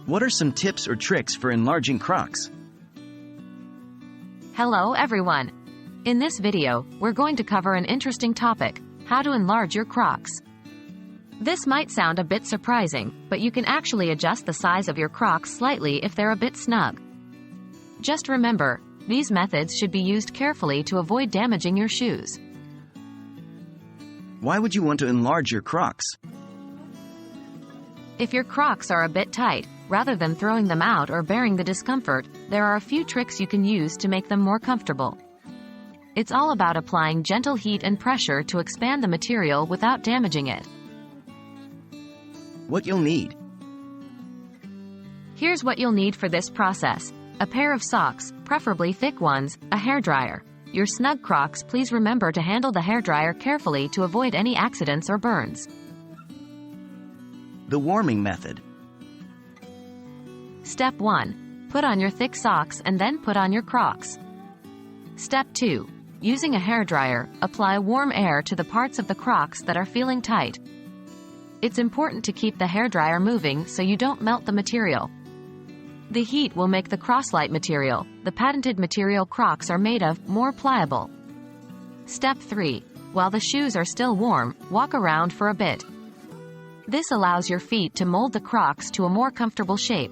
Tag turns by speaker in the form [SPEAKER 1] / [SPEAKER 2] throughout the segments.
[SPEAKER 1] What are some tips or tricks for enlarging Crocs?
[SPEAKER 2] Hello everyone! In this video, we're going to cover an interesting topic, how to enlarge your Crocs. This might sound a bit surprising, but you can actually adjust the size of your Crocs slightly if they're a bit snug. Just remember, these methods should be used carefully to avoid damaging your shoes.
[SPEAKER 1] Why would you want to enlarge your Crocs?
[SPEAKER 2] If your Crocs are a bit tight, rather than throwing them out or bearing the discomfort, there are a few tricks you can use to make them more comfortable. It's all about applying gentle heat and pressure to expand the material without damaging it.
[SPEAKER 1] What you'll need.
[SPEAKER 2] Here's what you'll need for this process. A pair of socks, preferably thick ones, a hairdryer. Your snug Crocs, please remember to handle the hairdryer carefully to avoid any accidents or burns.
[SPEAKER 1] The warming method.
[SPEAKER 2] Step 1. Put on your thick socks and then put on your Crocs. Step 2. Using a hairdryer, apply warm air to the parts of the Crocs that are feeling tight. It's important to keep the hairdryer moving so you don't melt the material. The heat will make the Croslite material, the patented material Crocs are made of, more pliable. Step 3. While the shoes are still warm, walk around for a bit. This allows your feet to mold the Crocs to a more comfortable shape.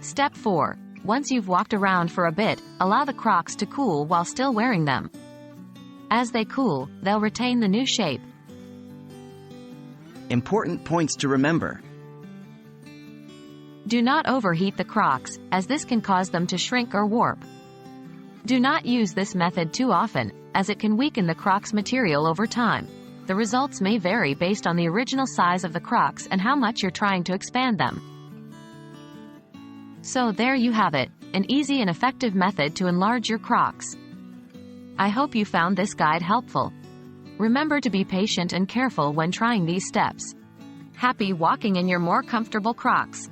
[SPEAKER 2] Step 4. Once you've walked around for a bit, allow the Crocs to cool while still wearing them. As they cool, they'll retain the new shape.
[SPEAKER 1] Important points to remember.
[SPEAKER 2] Do not overheat the Crocs, as this can cause them to shrink or warp. Do not use this method too often, as it can weaken the Crocs material over time. The results may vary based on the original size of the Crocs and how much you're trying to expand them. So there you have it, an easy and effective method to enlarge your Crocs. I hope you found this guide helpful. Remember to be patient and careful when trying these steps. Happy walking in your more comfortable Crocs!